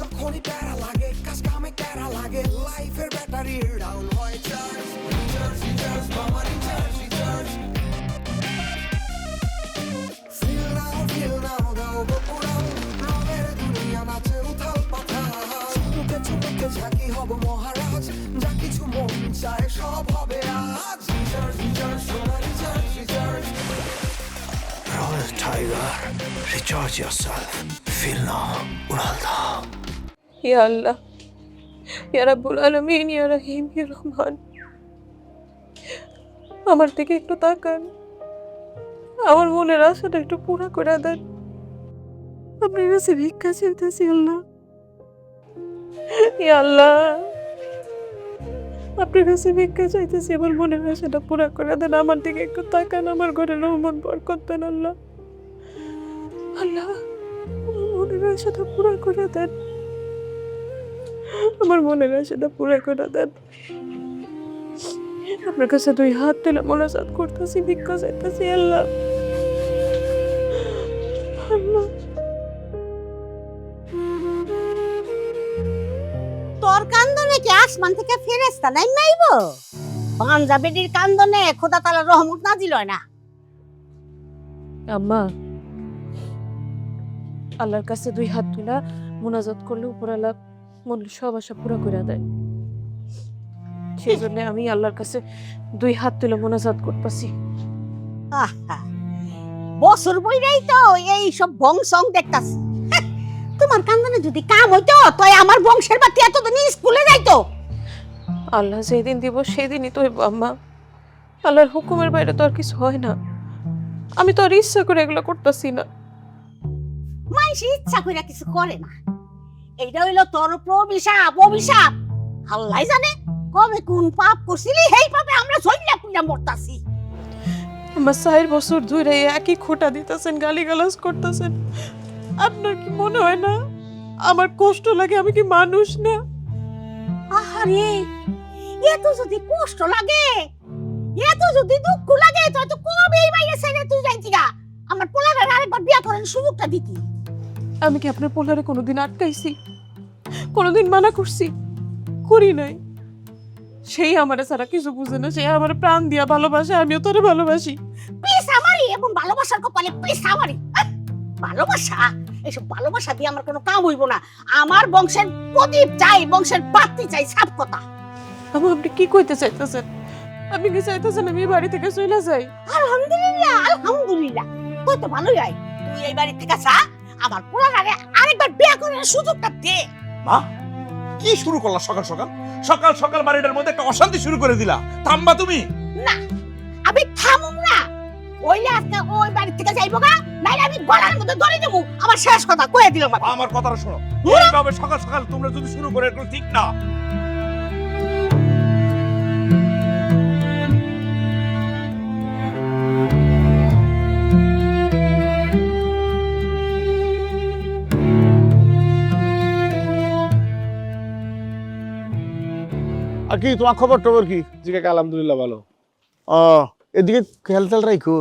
যখনই প্যারা লাগে কাজ কামে প্যারা লাগে লাইফের ব্যাটারি ডাউন হয় চার্জ রিচার্জ রিচার্জ মামা রিচার্জ রিচার্জ ফিল নাও দাও বকুড়াও রঙের দুনিয়া নাচে উথাল পাথাল চুমুকে চুমুকে ঝাঁকি হব মহারাজ যা কিছু মন চায় সব হবে আজ রিচার্জ রিচার্জ সোনা recharge recharge Royal Tiger, recharge yourself. Feel now, উড়াল দাও। ইয়া আল্লাহ, ইয়া রাব্বুল আলামিন, ইয়া রহিম, ইয়া রহমান, আমার দিকে একটু তাকান, আমার মনের আশাটা একটু পুরা করে দেন। আপনার কাছে ভিক্ষা চাইতেছি আল্লাহ, ইয়া আল্লাহ, আপনার কাছে ভিক্ষা চাইতেছি, আমার মনের আশাটা পুরা করে দেন। আমার দিকে একটু তাকান, আমার ঘরে রহমত বরকত দেন আল্লাহ। আল্লাহ, আমার মনের আশাটা পুরা করে দেন, আমার মনের আশাটা পুরা করে দেন। আপনার কাছে দুই হাত তুলে মোনাজাত করতেছি, ভিক্ষা চাইতেছি আল্লাহ। আল্লাহ, তোর কান্দনে কি আসমান থেকে ফেরেশতা নাই নাইবো? পাঞ্জাবের কান্দনে খোদা তাআলার রহমত নাজিল হয় না? আম্মা, আল্লাহর কাছে দুই হাত তুলা মোনাজাত করলে উপরালা মনের সব আশা পুরা করে দেয়। সেই জন্য আমি আল্লাহর কাছে দুই হাত তুলে মোনাজাত করতেছি। আহা, বছর বইরাই তো এই সব বংশং দেখতাছি। তোমার কান্দনে যদি কাম হইতো তয় আমার বংশের বাতি এতদিন স্কুলে যাইতো। আল্লাহ যেদিন দিব সেদিনই তো হইব আম্মা। আল্লাহর হুকুমের বাইরে তো আর কিছু হয় না। আমি তো আর ইচ্ছা করে এগুলো করতেছি না। মানুষ ইচ্ছা করে কিছু করে না। এইটা হইলো তোর প্রভিশাপ, অভিশাপ। আল্লাহ জানে কবে কোন পাপ করছিলি, সেই পাপে আমরা ঝইলা পুইলা মরতাছি। আমার 4 বছর ধরে একই খোঁটা দিতেছেন, গালিগালাজ করতেছেন। আপনার কি মনে হয় না আমার কষ্ট লাগে? আমি কি মানুষ না? আহারে, এত যদি কষ্ট লাগে, এত যদি দুঃখ লাগে, তুই তো কবে এই বাইরে ছেড়ে তুই যাইতি গা। আমার পোলারে আরেকবার বিয়া করার সুযোগটা দিতি। আমি কি আপনার পোলারে কোনোদিন আটকাইছি? কোনোদিন মানা করছি? করি নাই। সেই আমারে ছাড়া কিছু বুঝে না, সে আমার প্রাণ দিয়া ভালোবাসে, আমিও তোরে ভালোবাসি। প্লিজ আমারই এবং ভালোবাসার কপালে প্লিজ আমারই ভালোবাসা। এসব ভালোবাসা দিয়ে আমার কোনো কাম হইব না। আমার বংশের প্রদীপ চাই, বংশের বাতি চাই, সাপ কথা। আপনি কি কইতে চাইতেছেন? আপনি কি চাইতেছেন আমি বাড়ি থেকে চলে যাই? আলহামদুলিল্লাহ, আলহামদুলিল্লাহ, তুই তো ভালোই আই। তুই এই বাড়ি থেকে যা, আমার পোলারে আরেকবার বিয়া করার সুযোগটা দে। মা, কি শুরু করলা সকাল সকাল? সকাল সকাল বাড়িটার মধ্যে একটা অশান্তি শুরু করে দিলা। থামবা তুমি? না, আমি থামুম না। ওইলে আজকে ওই বাড়ি থেকে যাইবো গা, নাইলে আমি গলার মধ্যে ধরে দেবো। আমার শেষ কথা কয়ে দিলাম। আমার কথাটা শোনো। এইভাবে সকাল সকাল তোমরা যদি শুরু করে, এগুলো ঠিক না। আর কি তোমার খবর টবর কি? জি কাকা, আলহামদুলিল্লাহ ভালো। ও, এদিকে খেয়াল তেল রাখো,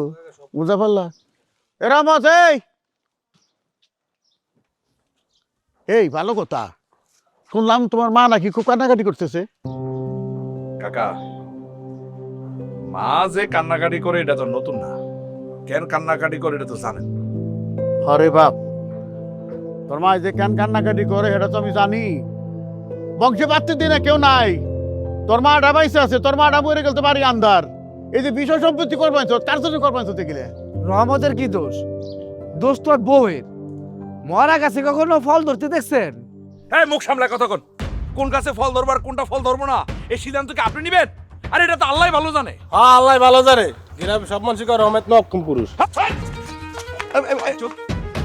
বুঝা পারলা? এরা মত এই ভালো কথা। শুনলাম তোমার মা নাকি খুব কান্নাকাটি করতেছে। কাকা, মা যে কান্নাকাটি করে এটা তো নতুন না। কেন কান্নাকাটি করে এটা তো জানেন। আরে বাপ, তোর মা যে কেন কান্নাকাটি করে এটা তো আমি জানি। বংশে বাড়তে দিনে কেউ নাই। তোর মা ডাবাইছে আছে, তোর মা ডাবুরে গেল তো বাড়ি আন্দার। এই যে বিষয় সম্পত্তি করবেন তার জন্য করবেন তো গেলে। রহমতের কি দোষ? দোষ তো বউয়ের। মরা গাছে কখনো ফল ধরতে দেখছেন? হ্যাঁ, মুখ সামলায় কথা কোন। কোন গাছে ফল ধরবার, কোনটা ফল ধরবো না, এই সিদ্ধান্ত কি আপনি নিবেন? আর এটা তো আল্লাহ ভালো জানে। হ্যাঁ, আল্লাহ ভালো জানে। গ্রামে সব মানুষ কয় রহমত নক্ষম পুরুষ।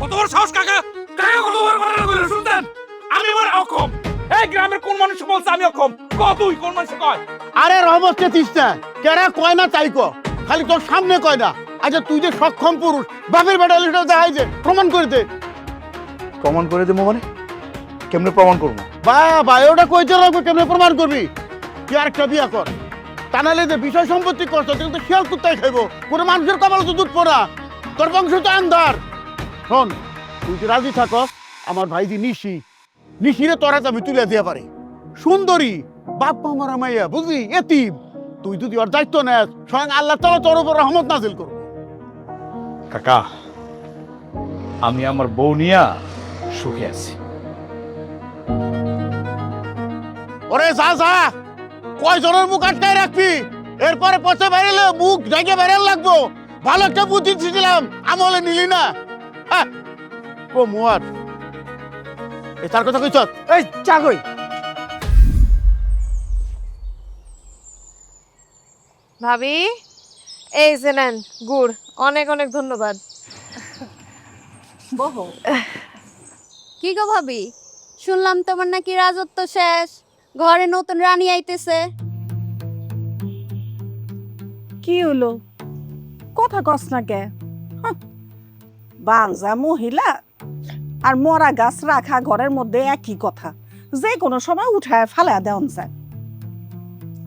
কত বড় সাহস কাকা! কাকা কত বড় কথা কইলো শুনতেন? আমি বড় অক্ষম। এই গ্রামের কোন মানুষ বলছে আমি অক্ষম? তুই কোন মানুষ কয়? আরে রহমত কে তিস্তা কেরা কয় না তাই কো, খালি তোর সামনে কয় না। আচ্ছা তুই যে সক্ষম পুরুষ, বাপের বেটা লিটার দেখাই যে প্রমাণ করে দে। প্রমাণ করে দেবো মানে? কেমনে প্রমাণ করবো? বাবা ওটা কইতে লাগবে, কেমনে প্রমাণ করবি? কি আরেকটা বিয়া কর, তা নাহলে যে বিষয় সম্পত্তি করছো তুই তো শিয়াল কুত্তাই খাইবো। কোনো মানুষের কপালে তো দুধ পড়া, তোর বংশ তো আন্ধার। শোন, তুই যদি রাজি থাকো, আমার ভাই যে নিশি নিখিরে তোরা আমি তুলে দিয়ে পারি সুন্দরী বাপ মা মারা মাইয়া বুঝলি এতিম তুই যদি ওর দায়িত্ব নেস স্বয়ং আল্লাহ তাআলা তোর উপর রহমত নাজিল করবে। কাকা আমি আমার বউ নিয়া সুখে আছি। ওরে যা যা কয় জনের মুখ আটকায় রাখবি, এরপরে পথে বেরোলে মুখ জায়গা বেরোল লাগবো। ভালো একটা বুদ্ধি দিয়েছিলাম আমলে নিলি না। ও মুয়ার এই তার কথা কইছ? এই চা কই? ভাবি এই যে নেন গুড়, অনেক অনেক ধন্যবাদ। বহু কি গো ভাবি, শুনলাম তোমার নাকি রাজত্ব শেষ, ঘরে নতুন রানী আইতেছে। কি হলো কথা কস না কে? বাঞ্জা মহিলা আর মরা গাছ রাখা ঘরের মধ্যে একই কথা, যে কোনো সময় উঠায় ফালা দেওয়া যায়।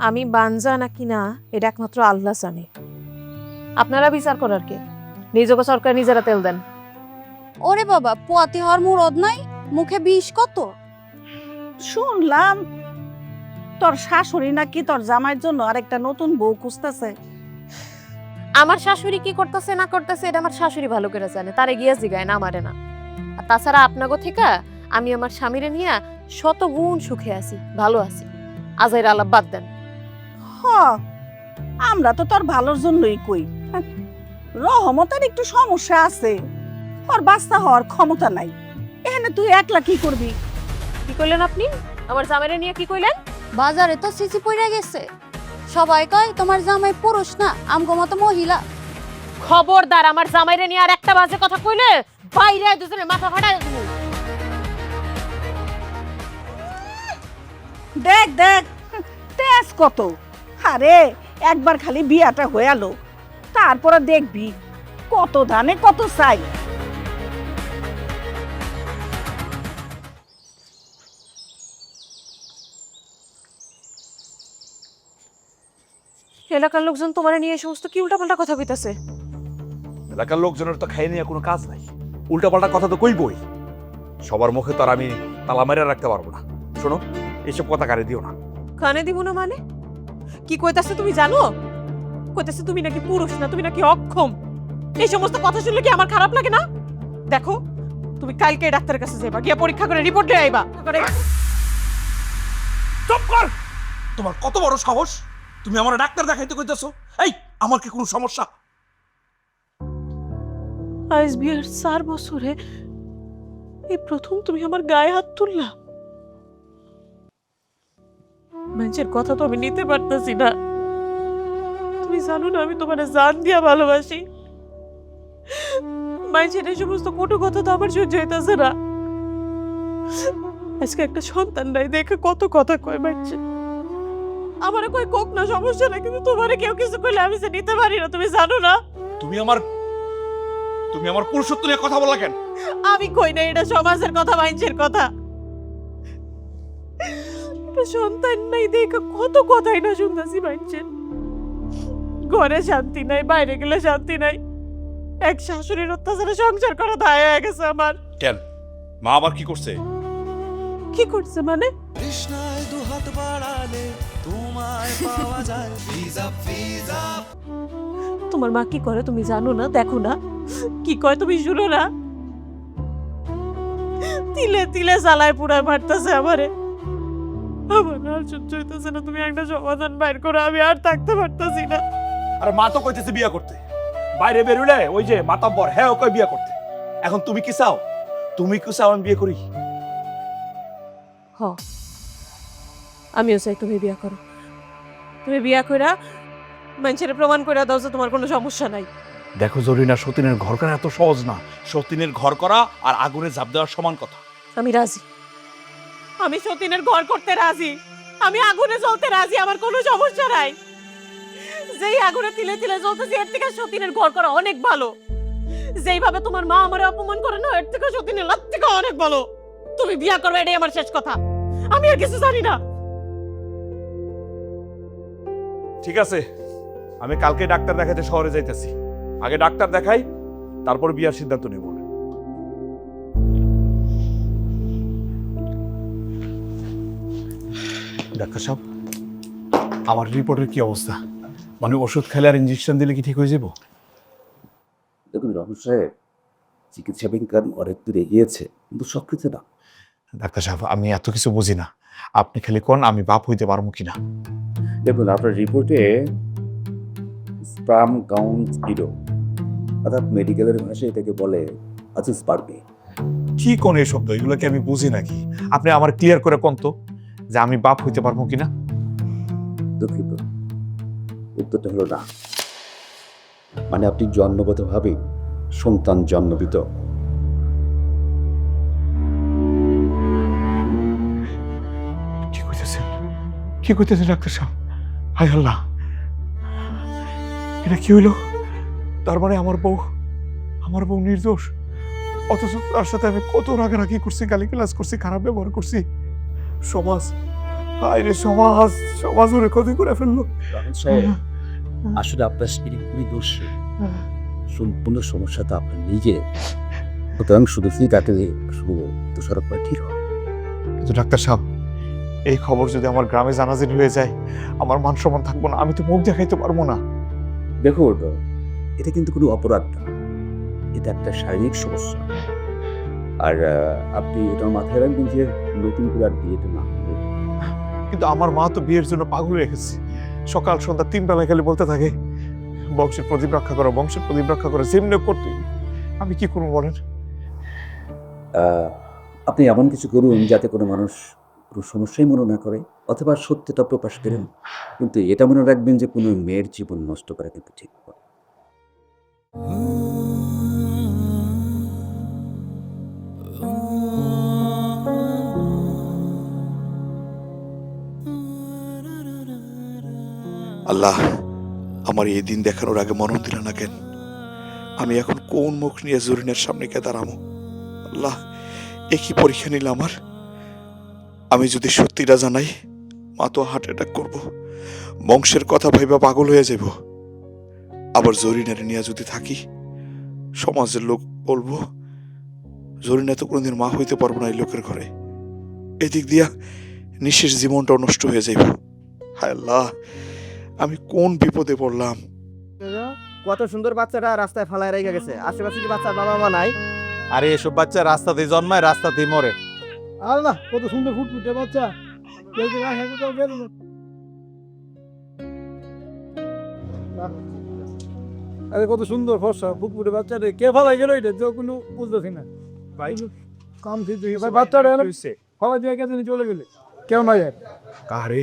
আমি বানজা নাকি না এটা একমাত্র আল্লাহ জানে, আপনারা বিচার করার কে? নিজকে সরকার নিজেরা তেল দেন। ওরে বাবা, পোয়াতি হওয়ার মুরদ নাই, মুখে বিষ কত। শুনলাম তোর শাশুড়ি নাকি তোর জামাইয়ের জন্য আরেকটা নতুন বউ খুঁজতেছে। আমার শাশুড়ি কি করতেছে না করতেছে এটা আমার শাশুড়ি ভালো করে জানে, তারে গিয়া জিগায় না, আমারে না। আর তাছাড়া আপনাগো থেকে আমি আমার স্বামীরে নিয়ে শত গুণ সুখে আছি, ভালো আছি। আজাইর আলাপ বাদ দেন। হ, আমরা তো তোর ভালোর জন্যই কই। রহমতের একটু সমস্যা আছে, ওর বাচ্চা হওয়ার ক্ষমতা নাই। এখানে তুই একলা কি করবি? কি কইলেন আপনি? আমার জামাইরে নিয়ে কি কইলেন? বাজারে তো সিসি পড়ে গেছে, সবাই কয় তোমার জামাই পুরুষ না, আমগো মতো মহিলা। খবরদার আমার জামাইরে নিয়ে আর একটা বাজে কথা কইলে বাইরে দুজনের মাথা ফাটায় দেবো। দেখ দেখ তেজ কত! আরে একবার খালি বিয়াটা হয়ালো, তারপরে দেখবি কত ধানে কত চাই। এলাকার লোকজন তোমার নিয়ে এই সমস্ত কি উল্টাপাল্টা কথা কইতাছে? এলাকার লোকজনের তো খাই নিয়ে কোনো কাজ নাই, উল্টাপাল্টা কথা তো কইবই। সবার মুখে তো আর আমি তালা মেরে রাখতে পারবো না। শোনো, এইসব কথা কানে দিও না। কানে দিব না মানে? কি কইতাছে তুমি জানো? কইতাছে তুমি নাকি পুরুষ না, তুমি নাকি অক্ষম। এই সমস্ত কথা শুনলে কি আমার খারাপ লাগে না? দেখো, তুমি কালকে ডাক্তারের কাছে যাবা, গিয়া পরীক্ষা করে রিপোর্ট নিয়ে আইবা। চুপ কর! তোমার কত বড় সাহস, তুমি আমার ডাক্তার দেখাইতে কইতাছো? এই, আমার কি কোনো সমস্যা? আজ বিয়ের 4 বছরে এই প্রথম তুমি আমার গায়ে হাত তুললা। মানুষের কথা তো আমি নিতে পারতেছি না। তুমি জানো না আমি তোমার জান দিয়া ভালোবাসি। মানুষের এই সমস্ত কটু কথা তো আমার সহ্য হইতেছে না। আজকে একটা সন্তান নাই দেখে কত কথা কয় মানুষ। আমারে কই কোক না, সমস্যা না, কিন্তু তোমারে কেউ কিছু কইলে আমি যে নিতে পারি না, তুমি জানো না? তুমি আমার পুরুষত্ব নিয়ে কথা বলা কেন? আমি কই না, এটা সমাজের কথা, মানুষের কথা। সন্তান নাই দেখে কত কথাই না শুনতেছি মানুষের। ঘরে শান্তি নাই, বাইরে গেলে শান্তি নাই। এক শাশুড়ির অত্যাচারে সংসার করা দায় হয়ে গেছে আমার। কেন, মা আবার কি করছে? কি করছে মানে? কৃষ্ণায় দুহাত বাড়ালে তোমায় পাওয়া যায় ভিজা ভিজা। তোমার মা কি করে তুমি জানো না? দেখো না কি কয়, তুমি শুনো না? তিলে তিলে জ্বালায় পুরায় মারতেছে আমারে। আমার আর সহ্য হইতেছে না, তুমি একটা সমাধান বাইর করো, আমি আর থাকতে পারতেছি না। আরে মা তো কইতেছে বিয়ে করতে, বাইরে বেরুলে ওই যে মাতাব্বর হ্যাঁ ও কই বিয়ে করতে। এখন তুমি কি চাও? তুমি কি চাও আমি বিয়ে করি? হ, আমিও চাই তুমি বিয়া করো। তুমি বিয়া কইরা মানুষের প্রমাণ কইরা দাও যে তোমার কোনো সমস্যা নাই। দেখো জরিনা, সতীনের ঘর করা এত সহজ না। সতীনের ঘর করা আর আগুনে ঝাঁপ দেওয়ার সমান কথা। আমি রাজি, আমি সতীনের ঘর করতে রাজি, আমি আগুনে জ্বলতে রাজি, আমার কোনো সমস্যা নাই। যেই আগুনে তিলে তিলে জ্বলতেছি এর থেকে সতীনের ঘর করা অনেক ভালো। যেইভাবে তোমার মা আমারে অপমান করে না, এর থেকে সতীনের লাত থেকে অনেক ভালো। তুমি বিয়া করবে, এটাই আমার শেষ কথা। আমি আর কিছু জানি না। ঠিক আছে, আমি কালকে ডাক্তার দেখাতে শহরে যাইতেছি। আগে ডাক্তার দেখাই, তারপর বিয়ার সিদ্ধান্ত নেব। ডাক্তার সাহেব, আমার রিপোর্টের কি অবস্থা? মানে ওষুধ খেলে আর ইঞ্জেকশন দিলে কি ঠিক হয়ে যাব? দেখুন রহমান সাহেব, চিকিৎসা বিজ্ঞান অনেক দূর এগিয়েছে, কিন্তু সবকিছু না। ডাক্তার সাহেব, আমি এত কিছু বুঝি না, আপনি খালি কোন আমি বাপ হইতে পারবো কিনা। দেখুন আপনার রিপোর্টে স্পার্ম কাউন্ট 0, অর্থাৎ মেডিকেলের ভাষায় এটাকে বলে স্পার্মি। কি কোন এই শব্দ, এগুলো কি আমি বুঝি নাকি? আপনি আমার ক্লিয়ার করে কোন তো যে আমি বাপ হইতে পারবো কিনা। দুঃখিত, উত্তরটা হলো না। মানে আপনি জন্মগতভাবেই সন্তান জন্মবিত। কি কইতেছেন, কি কইতেছেন ডাক্তার সাহেব? হায় আল্লাহ, এটা কি হইলো? তার মানে আমার বউ নির্দোষ, অথচ তার সাথে আমি কত রাগারাগি করছি, গালিগালাজ করছি, খারাপ ব্যবহার করছি। সমাজ, হায় রে সমাজ, সমাজ ওরে ক্ষতি করে ফেললো। রহমান সাহেব, আসলে আপনার স্ত্রী খুবই দোষ, সম্পূর্ণ সমস্যা তো আপনার নিজে। সুতরাং শুধু তাকে শুধু দোষারোপ করা ঠিক হয়। কিন্তু ডাক্তার সাহেব, এই খবর যদি আমার গ্রামে জানাজানি হয়ে যায়, আমার মান সম্মান থাকবো না, আমি তো মুখ দেখাইতে পারবো না। দেখুন, এটা কিন্তু কোনো অপরাধ না, এটা একটা শারীরিক সমস্যা। আর আপনি এটা মাথায় রাখবেন যে নতুন করে আর বিয়েটা না হবে। কিন্তু আমার মা তো বিয়ের জন্য পাগল হয়ে গেছে, সকাল সন্ধ্যা 3 বেলায় খালি বলতে থাকে বংশের প্রদীপ রক্ষা করো, বংশের প্রদীপ রক্ষা করো। যেমনি করতে আমি কি করবো বলেন? আপনি এমন কিছু করুন যাতে কোনো মানুষ কোনো সমস্যাই মনে না করে, অথবা সত্যটা প্রকাশ করেন। কিন্তু এটা মনে রাখবেন যে কোনো মেয়ের জীবন নষ্ট করা কিন্তু ঠিক নয়। আল্লাহ, আমার এই দিন দেখানোর আগে মরণ দিল না কেন? আমি এখন কোন মুখ নিয়ে জরিনের সামনে কে দাঁড়াবো? আল্লাহ, একই পরীক্ষা নিল আমার। আমি যদি সত্যিটা জানাই, মা তো হার্ট অ্যাটাক করবো, বংশের কথা ভাইবা পাগল হয়ে যাব। আবার জরিনের নিয়ে যদি থাকি, সমাজের লোক বলবো জরিনা তো কোনোদিন মা হইতে পারবো না এই লোকের ঘরে। এদিক দিয়া নিঃশেষ জীবনটাও নষ্ট হয়ে যাইব। হায় আল্লাহ, আমি কোন বিপদে পড়লাম। কত সুন্দর বাচ্চাটা রাস্তায় ফালায় রেখে গেছে, আশেপাশে কি বাচ্চার বাবা মা নাই? আরে এসব বাচ্চা রাস্তাতেই জন্মায়, রাস্তাতেই মরে। আল্লাহ, কত সুন্দর ফুটফুটে বাচ্চা। আরে কত সুন্দর ফর্সা ফুটফুটে বাচ্চা রে, কে ফালাই গেল এটা তো কোনো বুঝতেছি না ভাই। কাম ঠিক ভাই, বাচ্চাটা ফালাই দিয়ে গেছে, চলে গেলে কেউ নাই। কারে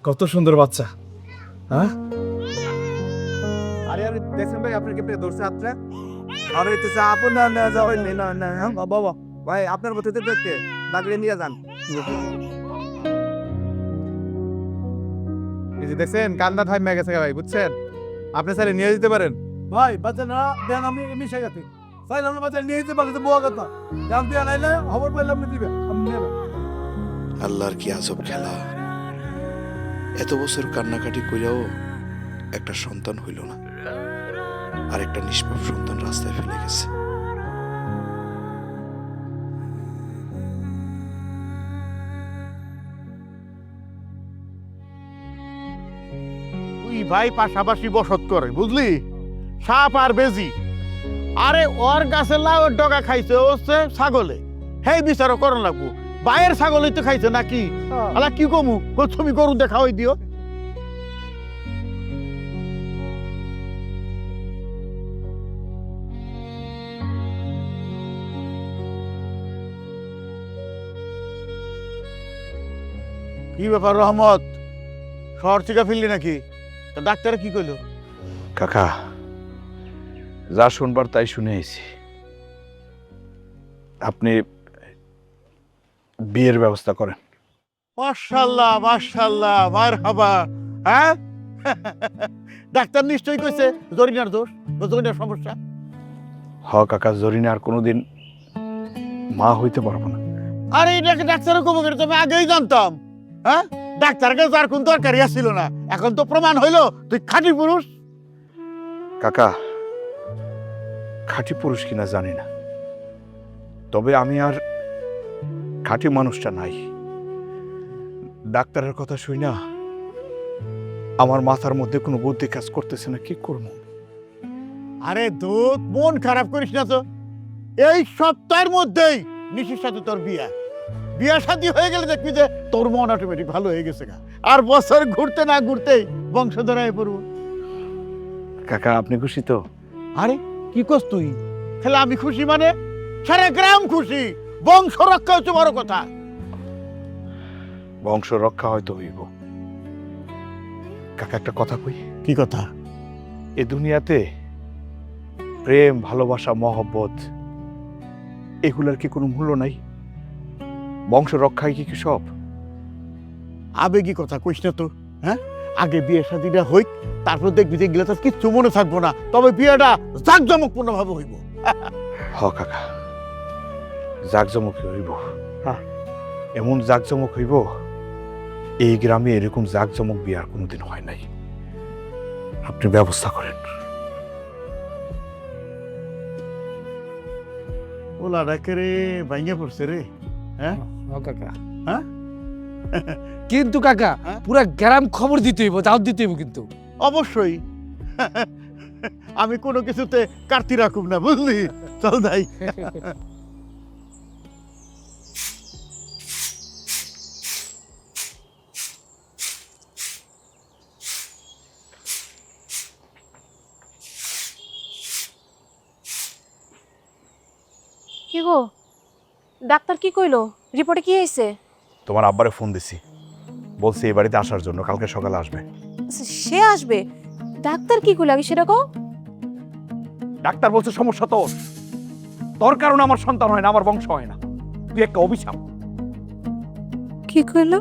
কত সুন্দর বাচ্চা, হ্যাঁ? আরে আরে দেখছেন ভাই, আপনার কেমনে ধরছে হাতটা? আরে তো আপন না না যাও না না বাবা ভাই, আপনার মতো দেখতে লাগলে নিয়ে যান। এই যে দেখছেন কান্দা থাইমা গেছে ভাই, বুঝছেন? আপনি চাইলে নিয়ে যেতে পারেন। ভাই বাচ্চা না দেন, আমি মিশে গেছি। ভাই আমরা বাচ্চা নিয়ে যেতে পারি তো বোয়া কথা। জান দিয়ে আনাইলে খবর পাইলে আপনি দিবেন, আমি নেবেন। আল্লাহর কি আজব খেলা! এত বছর কান্নাকাটি কইরাও একটা সন্তান হইল না, আর একটা নিষ্পাপ সন্তান রাস্তায় ফেলে গেছে। তুই ভাই পাশাপাশি বসত করে, বুঝলি? সাপ আর বেজি। আরে ওর গাছে লাউ ডগা খাইছে হচ্ছে ছাগলে, হেই বিচারও করন লাগবো। বাইরের ছাগলই তো খাইছে নাকি? আলা কি কমু, তুমি গরু দেখা হই দিও। কি ব্যাপার রহমত, শহর থেকে ফিরলি নাকি? তা ডাক্তারে কি কইলো? কাকা, যা শুনবার তাই শুনে আইছি। আপনি বিয়ের ব্যবস্থা করেন। মাশাআল্লাহ মাশাআল্লাহ, মারহাবা। হ্যাঁ, ডাক্তার নিশ্চয়ই কইছে জরিনার দোষ, জরিনার সমস্যা। হ কাকা, জরিনা আর কোনোদিন মা হইতে পারবো না। আরে এটাকে ডাক্তারের কবে করে আমি আগেই জানতাম। হ্যাঁ, ডাক্তারকে যার কোন দরকারই আসছিল না, এখন তো প্রমাণ হইলো তুই খাঁটি পুরুষ। কাকা, খাঁটি পুরুষ কিনা জানি না, তবে আমি আর খাঁটি মানুষটা নাই। ডাক্তারের কথা শুই না আমার মাথার মধ্যে কোনো বুদ্ধি কাজ করতেছে না, কি করবো? আরে দুধ, মন খারাপ করিস না তো। এই সপ্তাহের মধ্যেই নিশির সাথে তোর বিয়া শাদী হয়ে গেলে দেখবি যে তোর মন অটোমেটিক ভালো হয়ে গেছে গা। আর বছর ঘুরতে না ঘুরতেই বংশধরায় পড়বো। কাকা আপনি খুশি তো? আরে কি করছ তুই? তাহলে আমি খুশি মানে সারা গ্রাম খুশি। বংশ রক্ষা হচ্ছে বড় কথা। বংশ রক্ষা হয়তো হইব। কাকা একটা কথা কই। কি কথা? এ দুনিয়াতে প্রেম, ভালোবাসা, মহব্বত এগুলার কি কোনো মূল্য নাই? বংশ রক্ষায় কি সব? আবেগী কথা কইস না তো। হ্যাঁ, আগে বিয়ে শাদীটা হইক, তারপর দেখবি যে এগুলো তো কিচ্ছু মনে থাকবো না। তবে বিয়েটা জাঁকজমকপূর্ণ ভাবে হইব। হ কাকা, জাকজমক হইব। হ্যাঁ। এমন জাকজমক হইব, এই গ্রামে এরকম জাকজমক বিয়ার কোনোদিন হয় নাই। আপনি ব্যবস্থা করেন। ওলা ডাকে রে, ভাঙ্গে পড়ছে রে। হ্যাঁ কাকা, হ্যাঁ কিন্তু কাকা হ্যাঁ? পুরা গ্রাম খবর দিতে হইব, দাওয়াত দিতে হইব কিন্তু। অবশ্যই। আমি কোনো কিছুতে কার্তি রাখুম না, বুঝলি? চল যাই। কি গো, ডাক্তার কি কইলো? রিপোর্টে কি হয়েছে? তোমার আব্বারে ফোন দিছি, বলছি এই বাড়িতে আসার জন্য, কালকে সকালে আসবে। সে আসবে? ডাক্তার কি কইলো আগে সেটা কও। ডাক্তার বলছে সমস্যা তোর, তোর কারণে আমার সন্তান হয় না, আমার বংশ হয় না। তুই একটা অভিশাপ। কি কইলো?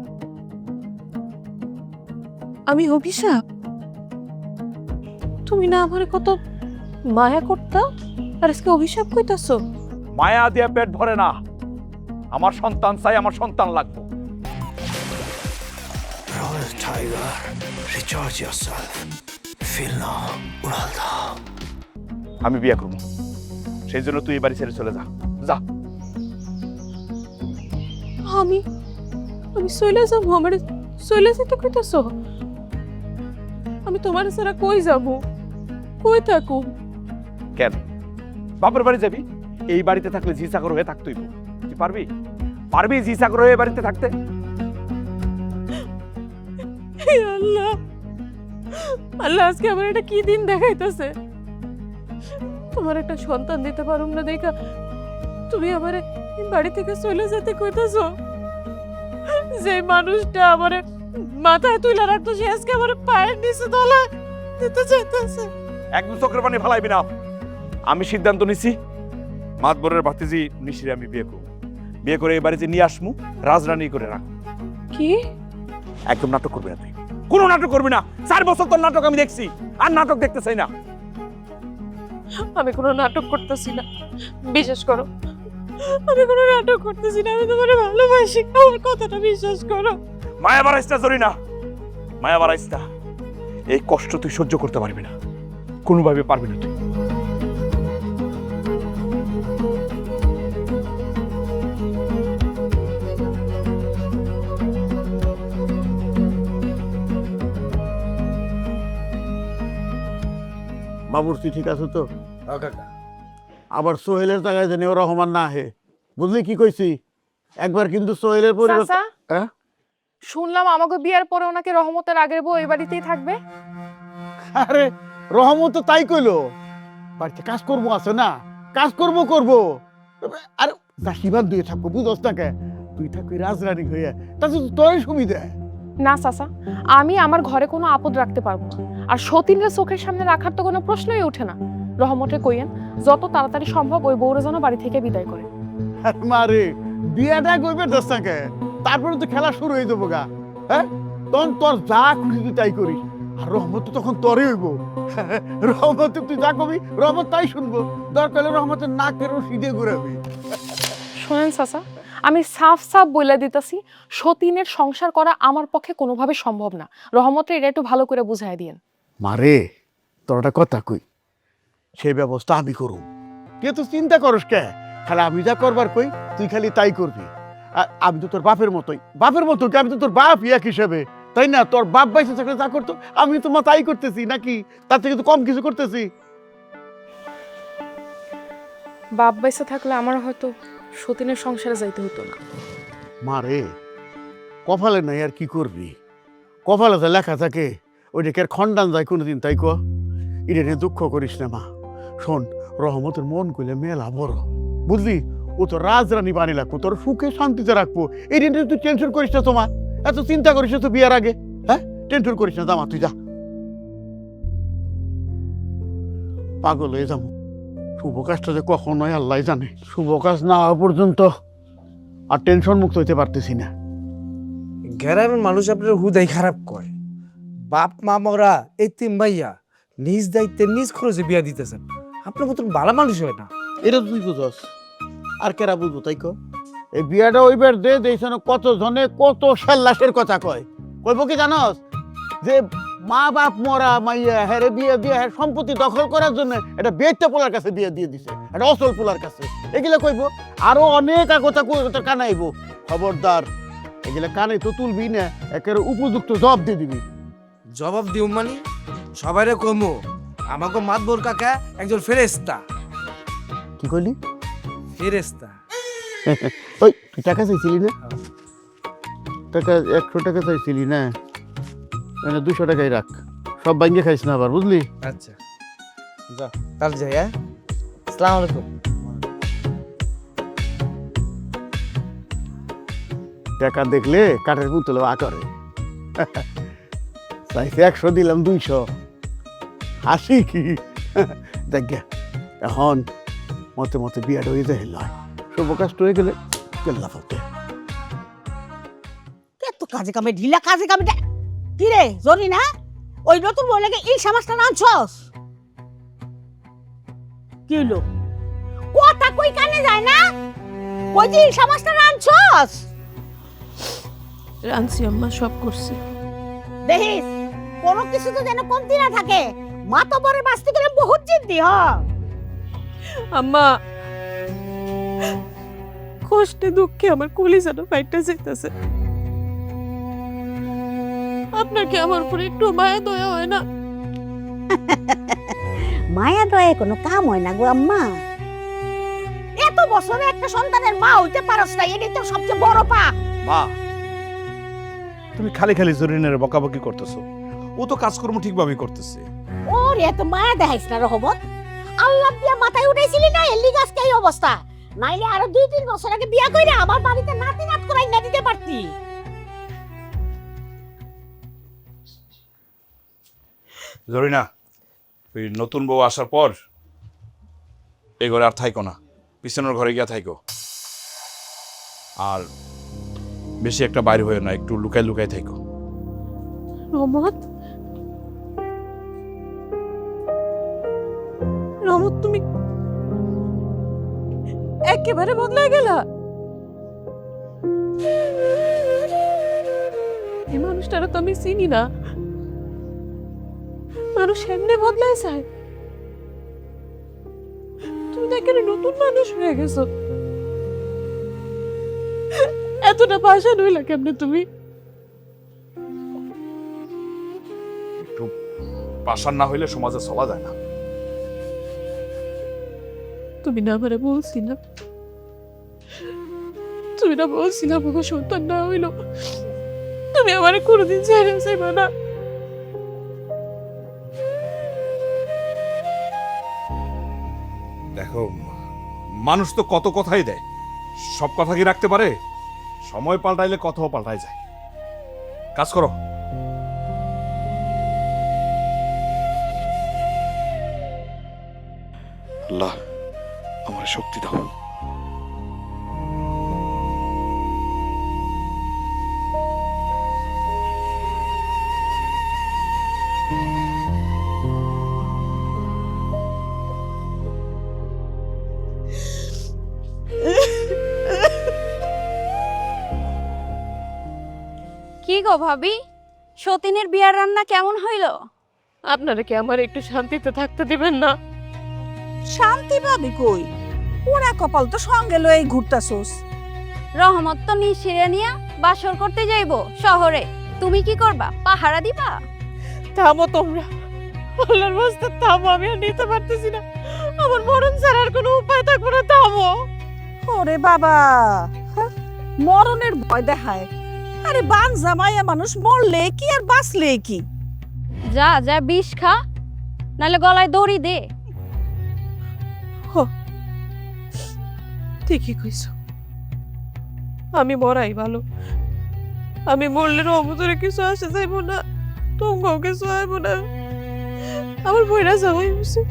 আমি অভিশাপ? তুমি না আমারে কত মায়া করতা, আর আজকে অভিশাপ কইতাছো? মায়া দিয়ে পেট ভরে না, আমার সন্তান চাই, আমার সন্তান লাগবে। Royal Tiger, recharge yourself. Feel now, উড়াল দাও। আমি বিয়ে করবো, সেই জন্য তুই এই বাড়ি ছেড়ে চলে যা। যা। আমি আমি চলে যাবো? আমার চলে যেতে কইতাছো? আমি তোমার ছাড়া কই যাবো, কই থাকো? কেন বাপের বাড়ি যাবি? এই বাড়িতে থাকলে জি চাকর হয়ে থাকতেই। তুই পারবি? পারবি জি চাকর হয়ে বাড়িতে থাকতে? হে আল্লাহ, আল্লাহ আজকে আমার এটা কি দিন দেখাইতেছে। তোমার একটা সন্তান দিতে পারুম না দেখা তুমি আমারে বাড়ি থেকে চলে যেতে কইতাছো? যে মানুষটা আমারে মাথায় তুলে রাখতো সে আজকে আমার পায়ের নিচে দলা দিতে চাইতেছে। একদম চোখের পানি ফালাইবি না। আমি সিদ্ধান্ত নিছি, মাতবরের ভাতিজি নিশিরে আমি বিয়ে করব। বিয়ে করে এই বাড়িতে নিয়ে আসমু, রাজরানী করে রাখ। কি? একদম নাটক করবি না তুই, কোনো নাটক করবি না। 4 বছর তোর নাটক আমি দেখছি, আর নাটক দেখতে চাই না। আমি কোনো নাটক করতেছি না, বিশ্বাস করো। আমি কোনো নাটক করতেছি না, আমি তোমারে ভালোবাসি, আমার কথাটা বিশ্বাস করো। মায়া বাড়াইস্তা জরি না, মায়া বাড়াইস্তা। এই কষ্ট তুই সহ্য করতে পারবি না, কোনোভাবে পারবি না তুই। বাবুর ঠিক আছে তো? কাকা, আবার সোহেলের জায়গায় জানি ও রহমান না আহে, বুঝলি কি কইছি? একবার কিন্তু সোহেলের পরিবর্তন। চাচা, হ্যাঁ? শুনলাম আমাকে বিয়ার পরে ওনাকে রহমতের আগের বউ এই বাড়িতেই থাকবে। আরে রহমত তো তাই কইলো, বাড়িতে কাজ করবো আছে না, কাজ করবো। আর দাসিবাদ দিয়ে থাকবো, বুঝস না কে? তুই থাকবি রাজরানী হইয়া, তাতে তো তোরই সুবিধা। না চাচা, আমি আমার ঘরে কোনো আপদ রাখতে পারবো না। আর সতীনের চোখের সামনে রাখার তো কোনো প্রশ্নই ওঠে না। রহমতে কইয়েন যত তাড়াতাড়ি সম্ভব ওই বউরে যেন বাড়ি থেকে বিদায় করে। মারে বিয়াটা করবে দোস্তাকে, তারপরে তো খেলা শুরু হয়ে যাবো গা। হ্যাঁ, তখন তোর যা খুশি তুই তাই করিস। আর রহমত তো তখন তোরই হইব। রহমত তুই যা কবি রহমত তাই শুনবো। দরকার হলে রহমতের নাকের সিধে ঘুরাবি। শোনেন চাচা, আমি সাফ সাফ বইলা দিতেছি, সতীনের সংসার করা আমার পক্ষে কোনোভাবে সম্ভব না। রহমতের এটা একটু ভালো করে বুঝাই দিয়েন। মারে তোর একটা কথা কই, সেই ব্যবস্থা আমি করুম। কে তো চিন্তা করস কে? খালি আমি যা করবার কই তুই খালি তাই করবি। আমি তো তোর বাপের মতোই কি, আমি তো তোর বাপ এক হিসেবে, তাই না? তোর বাপ বাইসে থাকলে যা করতো আমি তো মা তাই করতেছি, নাকি তার থেকে তো কম কিছু করতেছি? বাপ বাইসা থাকলে আমার হয়তো সতীনের সংসারে যাইতে হতো না। মারে কপালে নাই আর কি করবি, কপালে যা লেখা থাকে ওইটাকে আর খণ্ডান যায় কোনোদিন, তাই কো? এটা নিয়ে দুঃখ করিস না মা। শোন, রহমতের মন কইলে মেলা বড়, বুঝলি? ও তো রাজরানী বানি রাখবো, তোর সুখে শান্তিতে রাখবো। এই দিনটা তুই টেনশন করিস না, তোমার এত চিন্তা করিস না তো বিয়ার আগে, হ্যাঁ? টেনশন করিস না, দামা তুই যা, পাগল হয়ে যাবো। শুভ কাজটা যে কখন হয় আল্লাহ জানে, শুভ কাজ না হওয়া পর্যন্ত আর টেনশন মুক্ত হইতে পারতেছি না। গ্রামের মানুষ আপনার হুদাই খারাপ কয়, বাপ মা মরা এতিম ভাইয়া নিজ দায়িত্বে নিজ খরচে বিয়া দিতেছেন, আপনার মতন ভালো মানুষ হয় না। এটা তুই বুঝস, আর কেরা বুঝবো, তাই কো? এই বিয়াটা ওইবার দে দেখছেন কত জনে কত সাল্লাসের কথা কয়। কইব কি জানস, যে মা বাপ মরা মাইয়া হ্যারে বিয়ে দিয়ে হ্যাঁ সম্পত্তি দখল করার জন্য এটা বেচটা পোলার কাছে বিয়ে দিয়ে দিছে, এটা অসল পোলার কাছে। এগুলা কইব, আরো অনেক কথা কানাইব। খবরদার, এগুলা কানে তো তুলবি না, একেবারে উপযুক্ত জবাব দিয়ে দিবি। জবাব দিও মানে সবাইরে কমো, আমাকে মাতবর কাকা একজন ফেরেস্তা। কি কইলি? ফেরেস্তা? ওই তুই টাকা চাইছিলি না? টাকা 100 টাকা চাইছিলি না? 200 টাকাই রাখ, সব বাইঙ্গে খাইস না আবার, বুঝলি? আচ্ছা যা, কাল যাই। হ্যাঁ, আসসালামু আলাইকুম। টাকা দেখলে কাঠের পুতুল আ করে। চাইছে 100 দিলাম 200, হাসি কি? দেখ গে, এখন মতে মতে বিয়াটা হয়ে যায়, লয় শুভ কাজটা হয়ে গেলে কেল্লা ফতে। এত কাজে কামে ঢিলা, কাজে কামে কি রে জরি না? ওই নতুন বউ লাগে ইলশা মাছটা আনছস? কি হলো? কথা কই কানে যায় না? ওই যে ইলশা মাছটা আনছস? রানছি আম্মা, সব করছি। দেখিস কোনো কিছু তো যেন কমতি না থাকে। মা তো পরে বাঁচতে গেলে বহুত জিদ্দি হ। আম্মা, কষ্টে দুঃখে আমার কলিজাটা ফাইটটা যেতেছে। আপনার কি আমার উপরে একটু মায়া দয়া হয় না? মায়া দয়ে কোনো কাম হয় না গো আম্মা। এত বছরে একটা সন্তানের মা হইতে পারস না, এটাই তো সবচেয়ে বড় পাপ। মা, তুমি খালি খালি জরিনের বকাবকি করতেছো, ও তো কাজকর্ম ঠিকভাবেই করতেছে। ওর এত মায়া দেখাইস না রহমত। আল্লাহ দিয়া মাথায় উঠাইছিলি না, এলি গাছকে এই অবস্থা। নাইলে আরো 2-3 বছর আগে বিয়া কইরা আমার বাড়িতে নাতি নাত করাই না দিতে পারতি। জরিনা, ওই নতুন বউ আসার পর এই ঘরে আর থাইকো না, পিছনের ঘরে গিয়া থাইকো। আর বেশি একটা বাইরে হয়ে না, একটু লুকাই লুকাই থাইকো। রহমত, রহমত, তুমি একেবারে বদলে গেলা। এই মানুষটারা তো আমি চিনি না। মানুষ এমনি বদলাই যায়? তুমি তো একেবারে নতুন মানুষ হয়ে গেছো। এতটা পাষাণ হইলা কেমনে তুমি? একটু পাষাণ না হইলে সমাজে চলা যায় না। তুমি না আমারে বলছিলা, তুমি না বলছিলা আমাকে সন্তান না হইল তুমি আমারে কোনোদিন ছেড়ে যাইবা না। দেখো, মানুষ তো কত কথাই দেয়, সব কথা কি রাখতে পারে? সময় পাল্টাইলে কথাও পাল্টাই যায়। কাজ করো। আল্লাহ আমার শক্তি দাও। কি গো ভাবি, সতীনের বিয়ার রান্না কেমন হইল? আপনারা কি আমার একটু শান্তিতে থাকতে দিবেন না? শান্তি পাবি কই? পুরা কপাল তো সঙ্গে লয়ে ঘুরতাছস। রহমত তো নিশিরে নিয়া বাসর করতে যাইবো শহরে, তুমি কি করবা? পাহারা দিবা? থামো তোমরা, আল্লাহর রাস্তা থামো, আমি আর নিতে পারতেছি না, আমার মরণ ছাড়ার কোনো উপায় থাকবে না, থামো। ওরে বাবা, হ্যাঁ, মরণের ভয় দেখায়। আরে বান জামাইয়া মানুষ মরলে কি আর বাঁচলে কি? যা যা বিষ খা, নাহলে গলায় দড়ি দে। ঠিকই কইছো, আমি মরাই ভালো। আমি মরলে রহমতের কিছু আসে যাইব না, তোমাকেও কিছু আইব না, আমার বইরা যাওয়াই উচিত।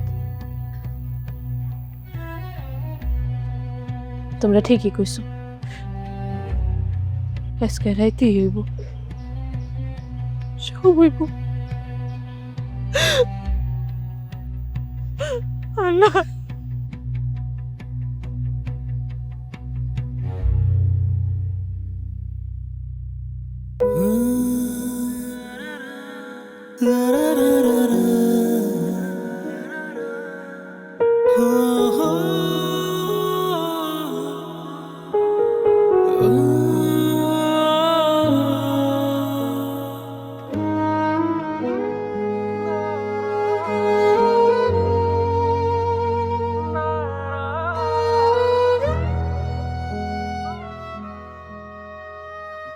তোমরা ঠিকই কইছো, আজকে রাইতেই হইব, সব হইব। আল্লাহ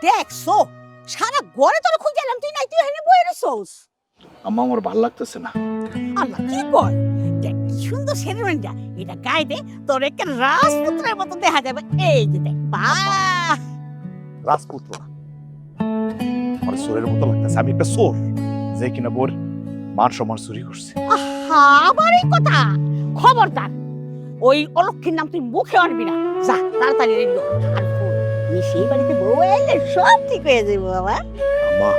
দেখছো, সারা ঘরে তোর খুঁজে এলাম, তুই নাই, তুই এখানে বয়ে রেছোস। আম্মা আমার ভাল লাগতেছে না। আল্লাহ কি কয়, দেখ কি সুন্দর শেরওয়ানিটা, এটা গায়ে দে, তোর একটা রাজপুত্রের মতো দেখা যাবে। এই যে দেখ, বাহ, রাজপুত্র না, আমার চোরের মতো লাগতেছে। আমি একটা চোর যে কিনা বোর মান সম্মান চুরি করছে। আহা, আবার এই কথা, খবরদার ওই অলক্ষীর নাম তুই মুখে আনবি না, যা তাড়াতাড়ি রেডি হ। আর শোন, মিশি বাড়িতে বউ এলে সব ঠিক হয়ে যাবে বাবা। আম্মা,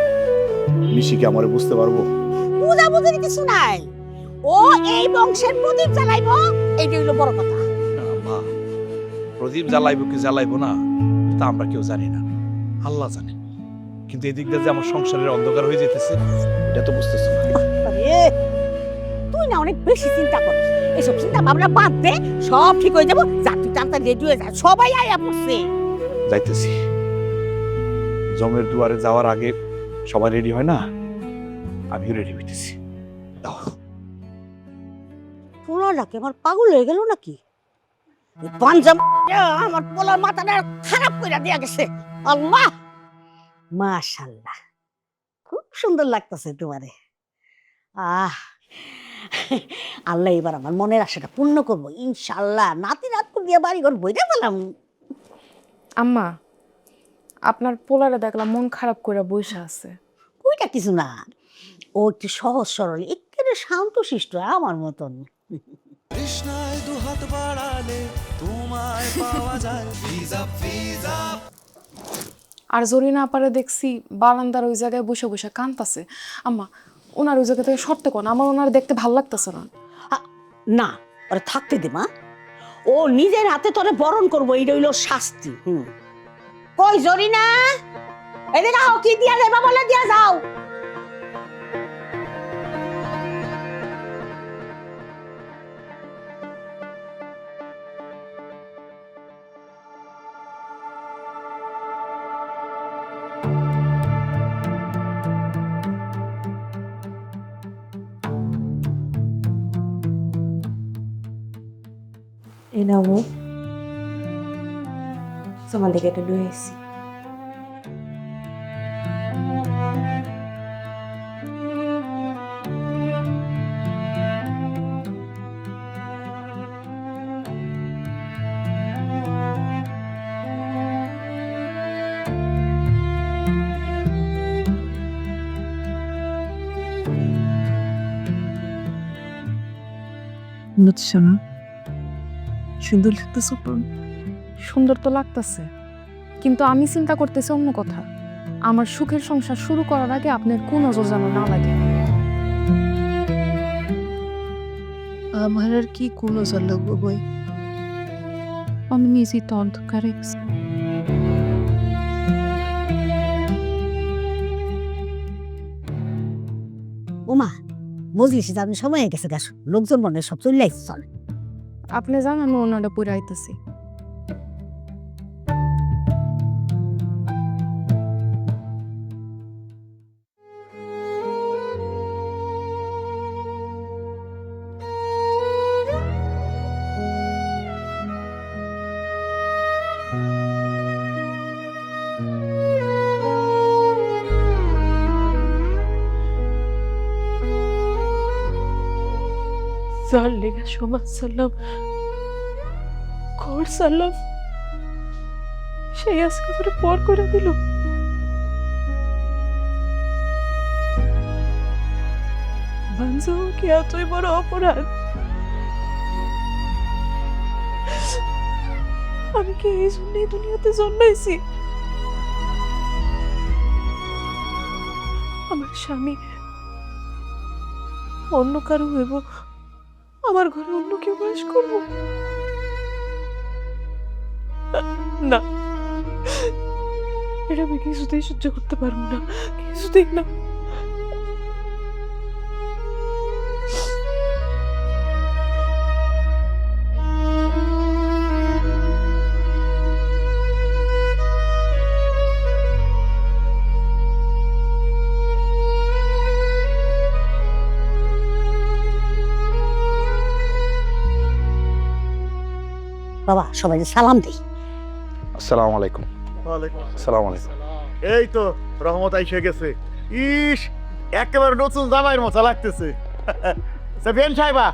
মিশিকে আমারে বুঝতে পারবো? বুঝাবুঝির কিছু নাই, ও এই বংশের প্রদীপ জ্বালাইবো, এইটা হইলো বড় কথা। আম্মা, প্রদীপ জ্বালাইবো কি জ্বালাইবো না তা আমরা কেউ জানি না, আল্লাহ জানে। কিন্তু এদিক দিয়ে যে আমার সংসারের অন্ধকার হয়ে যেতেছে এটা তো বুঝতেছ না। আরে তুই না অনেক বেশি চিন্তা করিস, এসব চিন্তা ভাবনা বাদ দে, সব ঠিক হয়ে যাবো। যা তুই তাড়াতাড়ি রেডি হয়ে যা, সবাই আয়া পড়ছে। যাইতেছি, জমের দুয়ারে যাওয়ার আগে সবাই রেডি হয় না, আমিও রেডি হইতেছি। দাও। পোলাটাকে আমার পাগল হয়ে গেল নাকি? এই পাঞ্জাব আমার পোলার মাথাটা খারাপ করে দেয়া গেছে। আল্লাহ, মাশাআল্লাহ, খুব সুন্দর লাগতেছে তোমারে। আল্লাহ এবার আমার মনের আশাটা পূর্ণ করবো ইনশাআল্লাহ। নাতি নাতকু দিয়ে বাড়ি ঘর বইটা পেলাম। আম্মা, আপনার পোলারে দেখলাম মন খারাপ করে বসে আছে। ওইটা কিছু না, ও একটু সহজ সরল, একেবারে শান্ত শিষ্ট আমার মতন। কৃষ্ণায় দুহাত বাড়ালে তোমায় পাওয়া যায়। ফিজা ফিজা আর জরিনা আপারে দেখছি বারান্দার ওই জায়গায় বসে বসে কাঁদতাছে। আম্মা, ওনার ওই জায়গা থেকে সরতে কোন, আমার ওনার দেখতে ভালো লাগতেছে না। না, ওরা থাকতে দে মা, ও নিজের হাতে তোরে বরণ করবো, এইটা হইলো শাস্তি। কই জরিনা, এদিকে আও, কি দিয়া যাবা বলে দিয়া যাও। এই নাও, তোমার লেগে এটা লুয়ে আসছি। বুঝছো না, সুন্দর লাগতেছে। সুন্দর তো লাগতেছে, কিন্তু আমি চিন্তা করতেছি অন্য কথা। আমার সুখের সংসার শুরু করার আগে আপনার কোন নজর যেন না লাগে। আমার আর কি কোন নজর লাগবো বই, আমি নিজেই তো অন্ধকারে। ওমা, বুঝলিস যে আমি সময় হয়ে গেছে, গ্যাস লোকজন মনে সব চলে আসছে। চল, আপনি জানেন ওনারা পুরাইতেছি। যার লেগে সমাজ সারলাম, ঘর সারলাম, সেই আজকে করে পর করে দিল। বাঞ্জা কি এতই বড় অপরাধ? আমি কি এই জন্যই দুনিয়াতে জন্মাইছি? আমার স্বামী অন্য কারো হইব, আমার ঘরে অন্য কেউ বাস করবো না, এটা আমি কিছুতেই সহ্য করতে পারবো না, কিছুতেই না। বাবা সবাই সালাম দেই। আসসালামু আলাইকুম। আসসালামু আলাইকুম। এই তো রহমত আইসে গেছে। ইস, একেবারে নতুন জামাইয়ের মতো লাগতেছে। সাফিয়ান সাহেবা,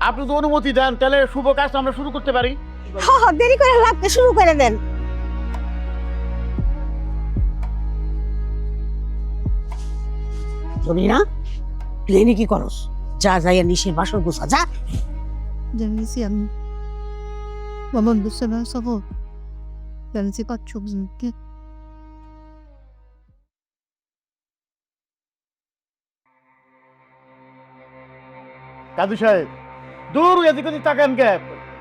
আপনি তো অনুমতি দেন, তাহলে শুভ কাজ আমরা শুরু করতে পারি। দেরি করে লাগতে শুরু করে দেন। জমিনা, তুই কি করস? যা যাইয়া নিশির বাসর গুছা যা। কাজী সাহেব, দূর এদিক ওদিক তাকান কে?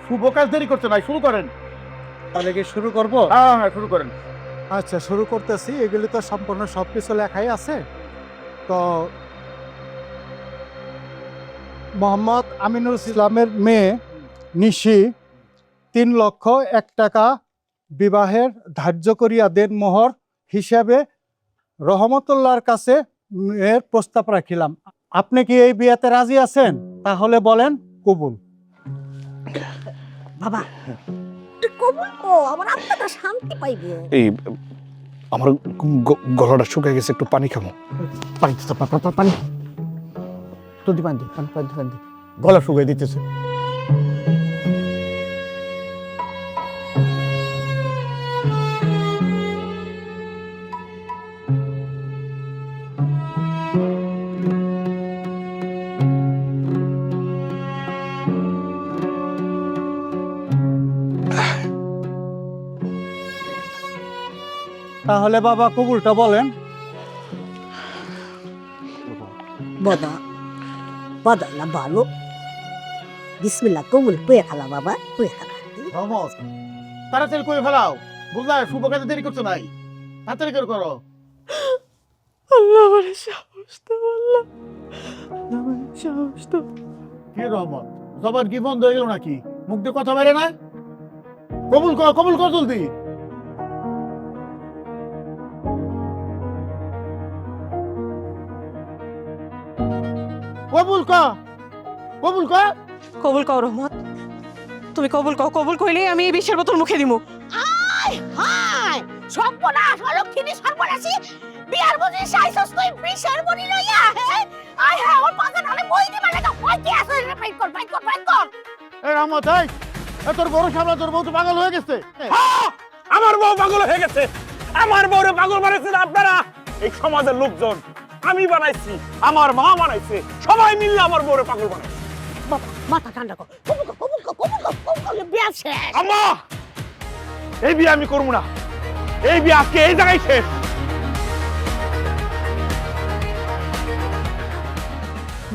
শুভ কাজ দেরি করতে নাই, শুরু করেন। তাহলে কি শুরু করব? হ্যাঁ, শুরু করেন। আচ্ছা, শুরু করতেছি। এগুলি তো সম্পূর্ণ সবকিছু লেখাই আছে। তো মোহাম্মদ আমিনুল ইসলামের মেয়ে নিশি 3,01,000 টাকা বিবাহের ধার্য করিয়া দেন মোহর হিসাবে রহমতুল্লাহর কাছে মেয়ের প্রস্তাব রাখিলাম। আপনি কি এই বিয়েতে রাজি আছেন? তাহলে বলেন কবুল। বাবা তুই কবুল কো, আমার আত্মাটা শান্তি পাইবে। এই আমার গলাটা শুকিয়ে গেছে, একটু পানি খাবো। পানি তো পানি তো দি পানি পানি গলা শুকিয়ে দিতেছে। তাহলে বাবা কবুলটা বলেন। বদা বদা না ভালো। বিসমিল্লাহ, কবুল কয়ে খালা বাবা, কয়ে খালা। রহমত, তাড়াতাড়ি করে ফেলাও, বুঝলা? শুভ কাজে দেরি করতে নাই, তাড়াতাড়ি করে করো। আল্লাহ আমার সাহস তো, আল্লাহ আমার সাহস তো। কি রহমত, সবার কি বন্ধ হয়ে গেল নাকি? মুখ দিয়ে কথা বেরে না? কবুল কর জলদি। কবুল কর। কবুল কর রহমত, তুমি কবুল কর। কবুল কইলেই আমি এই বিষের বোতল মুখে দিমু। আয় হায়, সর্বনাশ, অলক্ষিনী সর্বনাশী, বিয়ার বুঝি সাইছস তুই বিষের বনি লইয়া। আয় হায়, আমার পাকা নালে বই দিবা লাগা, কই কি আছে? ফাইট কর। এই রহমত, এই তোর বড় সামলা, তোর বউ তো পাগল হয়ে গেছে। আমার বউ পাগল হয়ে গেছে। আমার বউরে পাগল বানাইছেন আপনারা, এই সমাজের লোকজন। আমি বানাইছি, আমার মা বানাইছে, সবাই মিলে আমার বউরে পাগল বানাইছে। বাবা মাথা ঠান্ডা কর, কবুল কর, বিয়া শেষ। আম্মা, এই বিয়ে আমি করবো না। এই বিয়ে আজকে এই জায়গায় শেষ।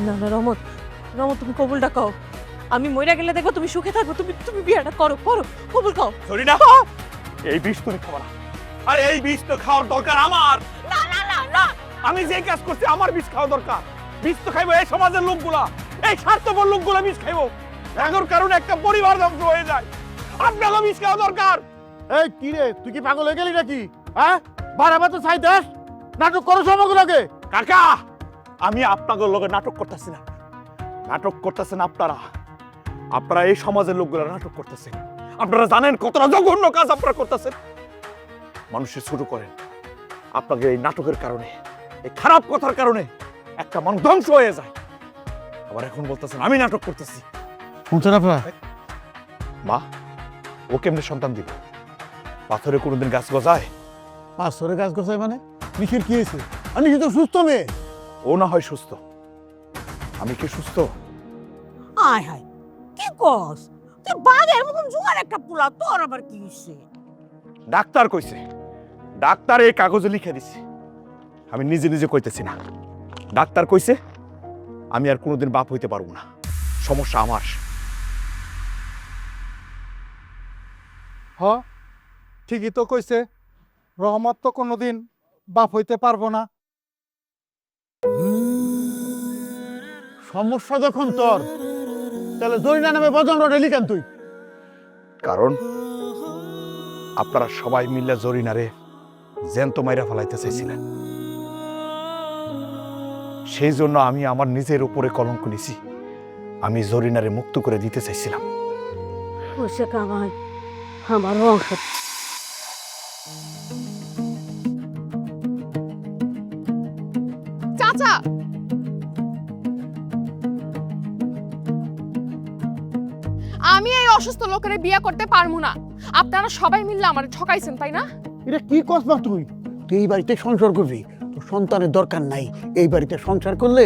না না রহমত, তুমি কবুলটা কও। আমি মইরা গেলে দেখো তুমি সুখে থাকো। তুমি বিয়েটা করো, কবুল কও। সরি না, এই বিষ তুমি খাবো না। আর এই বিষ তো খাওয়ার দরকার আমার। না, আমি যে কাজ করছি, আমার বিষ খাওয়া দরকার। বিষ তো খাইবো এই সমাজের লোকগুলা, এই স্বার্থপর লোকগুলা বিষ খাইবো। এগোর কারণে একটা পরিবার ধ্বংস হয়ে যায়। আপনাকে বিষ খাওয়া দরকার। এই কি রে, তুই কি পাগল হয়ে গেলি নাকি? হ্যাঁ, বারাবার তো চাই দেশ নাটক করো সবগুলোকে। কাকা, আমি আপনাদের লগে নাটক করতেছি না। নাটক করতেছেন আপনারা এই সমাজের লোকগুলা নাটক করতেছেন। আপনারা জানেন কতটা জঘন্য কাজ আপনারা করতেছেন। মানুষের ছোট করেন। আপনাদের এই নাটকের কারণে, এই খারাপ কথার কারণে একটা মানুষ ধ্বংস হয়ে যায়। আবার এখন বলতেছেন আমি নাটক করতেছি। শুনছেন আপনারা? মা ও কেমনে সন্তান দিব? পাথরে কোনোদিন গাছ গজায়? পাঁচশোরে গাছ গোছায় মানে? নিখির কি হয়েছে? আর নিখি তো সুস্থ মেয়ে। ও না হয় সুস্থ, আমি কি সুস্থ? আয় হায় কি কস তুই বাঘের মতন জোয়ার একটা পোলা, তোর আবার কি হইছে? ডাক্তার কইছে, ডাক্তার এই কাগজে লিখে দিছে, আমি নিজে নিজে কইতেছি না। ডাক্তার কইছে আমি আর কোনোদিন বাপ হইতে পারবো না, সমস্যা আমার। হ ঠিকই তো কইছে, রহমত তো কোনোদিন বাপ হইতে পারবো না। সমস্যা যখন তোর, তাহলে জরিনা নামে বজন রোডে লিখেন তুই। কারণ আপনারা সবাই মিলে জরিনারে জ্যান্ত মাইরা ফেলাইতে চাইছিলেন, সেই জন্য আমি আমার নিজের উপরে কলঙ্ক নিছি। আমি জরিনারে মুক্ত করে দিতে চাইছিলাম। বসে কামাই আমার অংশ। চাচা, আমি এই অসুস্থ লোকের বিয়ে করতে পারবো না। আপনারা সবাই মিললে আমার ঠকাইছেন, তাই না? এটা কি কসবা তুই? তুই এই বাড়িতে সংসার করবি, তোর সন্তানের দরকার নাই। এই বাড়িতে সংসার করলে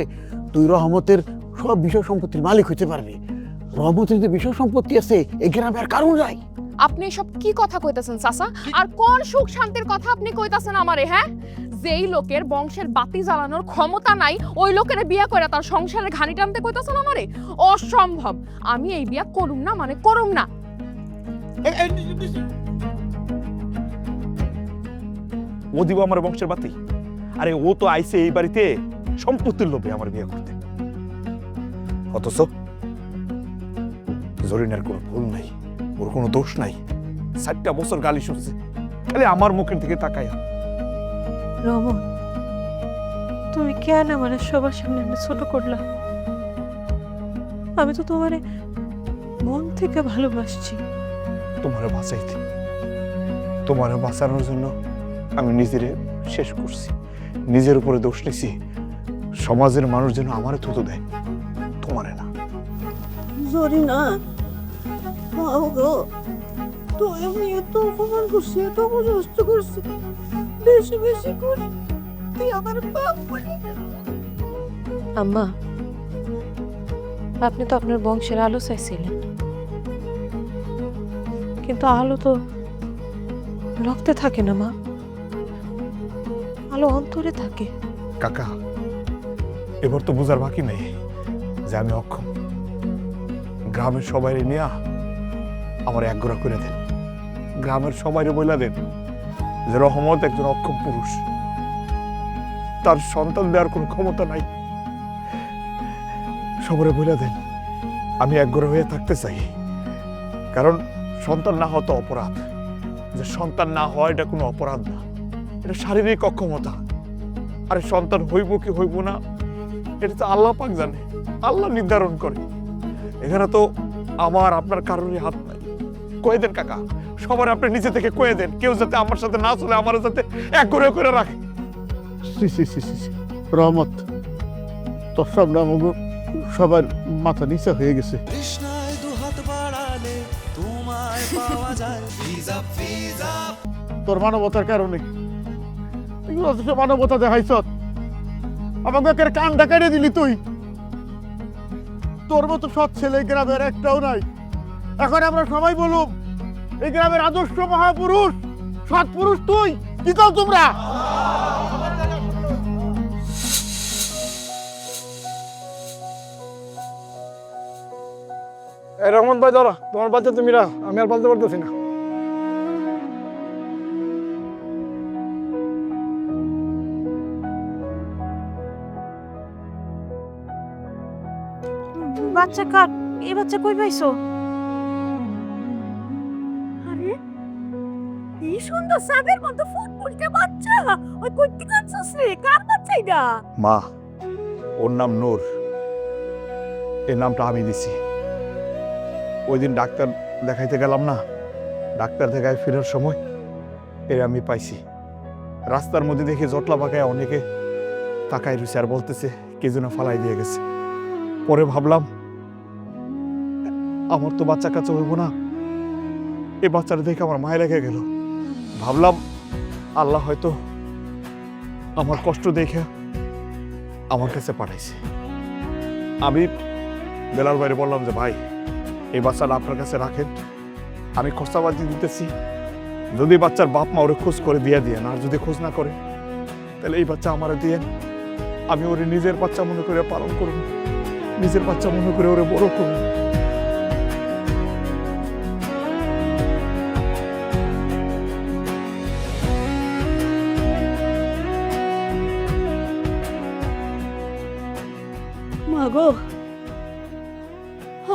তুই রহমতের সব বিষয় সম্পত্তির মালিক হইতে পারবি। রহমতের যে বিষয় সম্পত্তি আছে এই গ্রামে আর কারণ নাই। আপনি এসব কি কথা কইতাছেন চাচা? আর কোন সুখ শান্তির কথা আপনি কইতাছেন আমারে? হ্যাঁ, যেই লোকের বংশের বাতি জ্বালানোর ক্ষমতা নাই ওই লোকের বিয়ে করে তার সংসারে ঘানি টানতে কইতাছেন আমারে? অসম্ভব। আমি এই বিয়া করুম না, মানে করুম না। ও দিব আমার বংশের বাতি? আরে ও তো আইছে এই বাড়িতে সম্পত্তির লোভে আমার বিয়ে করতে, অথচ জরিনার কোনো ভুল নাই, ওর কোনো দোষ নাই। 4টা বছর গালি শুনছে, খালি আমার মুখের দিকে তাকায়। রমন, তুমি কেন আমার সবার সামনে এমনি ছোট করলা? আমি তো তোমারে মন থেকে ভালোবাসছি। তোমারে বাঁচাইতে, তোমারে বাঁচানোর জন্য আমি নিজেরে শেষ করছি, নিজের উপরে দোষ নিছি। সমাজের মানুষ যেন আমারে থুতু দেয়, তোমারে না। জরিনা মাও গো, তুই আমি এত অপমান করছি, এত অপদস্থ করছি, বেশি বেশি করে তুই আমার বাপ বলি। আম্মা, আপনি তো আপনার বংশের আলো চাইছিলেন, কিন্তু আলো তো রক্তে থাকে না মা, আলো অন্তরে থাকে। কাকা, এবার তো বোঝার বাকি নেই যে আমি অক্ষম। গ্রামের সবাই নিয়ে আমার একগোড়া করে দেন, গ্রামের সবাইরে বইলা দেন যে রহমত একজন অক্ষম পুরুষ, তার সন্তান দেওয়ার কোনো ক্ষমতা নাই। সবারে বইলা দেন আমি একগোড়া হয়ে থাকতে চাই, কারণ সন্তান না হওয়া তো অপরাধ। যে সন্তান না হওয়া এটা কোনো অপরাধ না, এটা শারীরিক অক্ষমতা। আরে সন্তান হইব কি হইব না এটা তো আল্লাহ পাক জানে, আল্লাহ নির্ধারণ করে। এখানে তো আমার আপনার কারোরই হাত নাই। কয়ে দেন কাকা, সবার আপনি নিজে থেকে কয়ে দেন, কেউ যাতে আমার সাথে না চলে, আমার যাতে এক করে রাখে। রহমত, তোর সব নাম সবার মাথা নিচে হয়ে গেছে। তৃষ্ণায় দুহাত বাড়ালে তোমায় পাওয়া যায় ভিজা ভিজা। তোর মানবতার কারণে এগুলো তো সব মানবতা দেখাইছ, আমাকে কানটা কেটে দিলি তুই। তোর মতো সৎ ছেলে গ্রামের একটাও নাই। এখন আমরা সবাই বলুম এই গ্রামের আদর্শ মহাপুরুষ সৎ পুরুষ তুই। কি চাও তোমরা? রহমান ভাই দাঁড়া, তোমার বাচ্চা তুমিরা, আমি আর বলতে পারতেছি না। বাচ্চা কার? এই বাচ্চা কই পাইছো? আরে এই সুন্দর সাদের মতো ফুটফুটে বাচ্চা, ওই কইতে কাঁদছস রে? কার বাচ্চা এটা? মা, ওর নাম নূর, এই নামটা আমি দিছি। ওই দিন ডাক্তার দেখাইতে গেলাম না, ডাক্তার দেখায় ফেরার সময় এর আমি পাইছি। রাস্তার মধ্যে দেখে জটলা পাকায় অনেকে তাকায় রয়েছে আর বলতেছে কে যেন ফালাই দিয়ে গেছে। পরে ভাবলাম আমার তো বাচ্চা কাচ্চা হইব না। এই বাচ্চাটা দেখে আমার মায়া লেগে গেল। ভাবলাম আল্লাহ হয়তো আমার কষ্ট দেখে আমার কাছে পাঠাইছে। আমি বেলাল বাইরে বললাম যে ভাই, এই বাচ্চাটা আপনার কাছে রাখেন, আমি খরচাবাজি দিতেছি, যদি বাচ্চার বাপ মা ওরে খোঁজ করে দিয়ে দিয়েন, আর যদি খোঁজ না করে তাহলে এই বাচ্চা আমারে দিয়েন, আমি ওরে নিজের বাচ্চা মনে করে পালন করব, নিজের বাচ্চা মনে করে ওরে বড় করব। মা গো,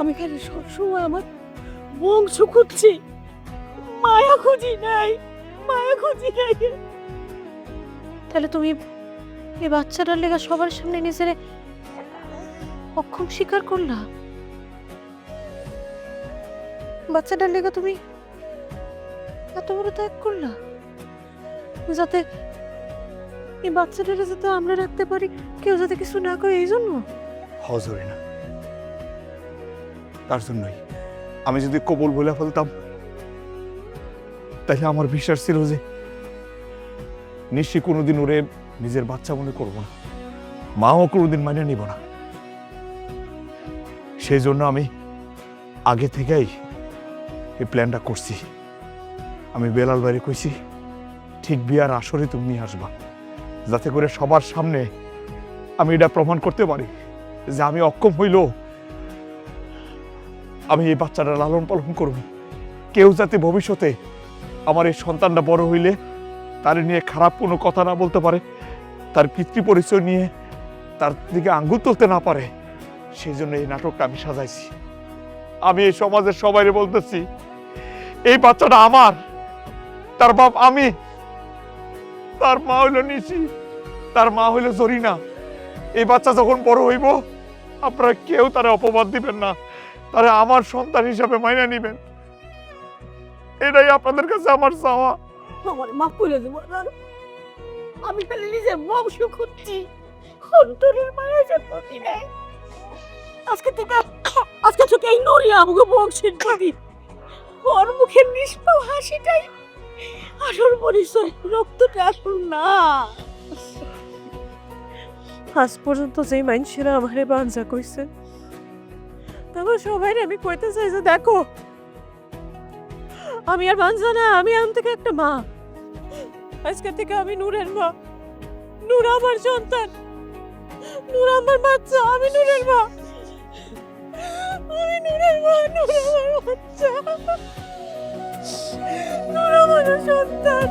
আমি খালি সবসময় আমার বংশ খুঁজছি, মায়া খুঁজি নাই, মায়া খুঁজি নাই। তাহলে তুমি এই বাচ্চাটার লেগা সবার সামনে নিজের অক্ষম স্বীকার করলা? বাচ্চাটার লেগা তুমি এত বড় ত্যাগ করলা, যাতে এই বাচ্চাটাকে যাতে আমরা রাখতে পারি, কেউ যাতে কিছু না করে, এই জন্য? হজরে না, তার জন্যই আমি যদি কবুল বলে ফেলতাম তাহলে আমার বিশ্বাস ছিল যে নিশ্চয়ই কোনোদিন ওরে নিজের বাচ্চা মনে করবো না, মাও কোনোদিন মানে নিব না। সেই জন্য আমি আগে থেকেই এই প্ল্যানটা করছি। আমি বেলাল বাইরে কইছি, ঠিক বিয়ার আসরে তুমি নিয়ে আসবা, যাতে করে সবার সামনে আমি এটা প্রমাণ করতে পারি যে আমি অক্ষম হইল আমি এই বাচ্চাটা লালন পালন করব। কেউ যাতে ভবিষ্যতে আমার এই সন্তানটা বড় হইলে তার নিয়ে খারাপ কোনো কথা না বলতে পারে, তার পিতৃ পরিচয় নিয়ে তার দিকে আঙ্গুল তুলতে না পারে, সেই জন্য এই নাটকটা আমি সাজাইছি। আমি এই সমাজের সবাই বলতেছি, এই বাচ্চাটা আমার, তার বাপ আমি, তার মা হইল নিশি, তার মা হইল জরিনা। এই বাচ্চা যখন বড় হইব আপনারা কেউ তারা অপবাদ দিবেন না, তারা আমার সন্তান হিসাবে মাইনা নিবেন, এটাই আপনাদের কাছে আমার চাওয়া। আমার মাফ করে দেবো, আমি খালি নিজের বংশ খুঁজছি, অন্তরের মায়া জন্মতি নেই। আজকে থেকে এই নড়িয়া আমাকে বংশের প্রদীপ, ওর মুখের নিষ্পাপ হাসিটাই আসল পরিচয়, রক্তটা আসল না। আজ পর্যন্ত যে মানুষেরা আমারে বাঞ্জা কইছে, তবে সবাই আমি কইতে চাই যে দেখো, আমি আর বাঞ্জা না, আমি আম থেকে একটা মা। আজকে থেকে আমি নূরের মা, নূর আমার সন্তান, নূর আমার বাচ্চা, আমি নূরের মা, আমি নূরের মা, নূর আমার বাচ্চা, নূর আমার সন্তান।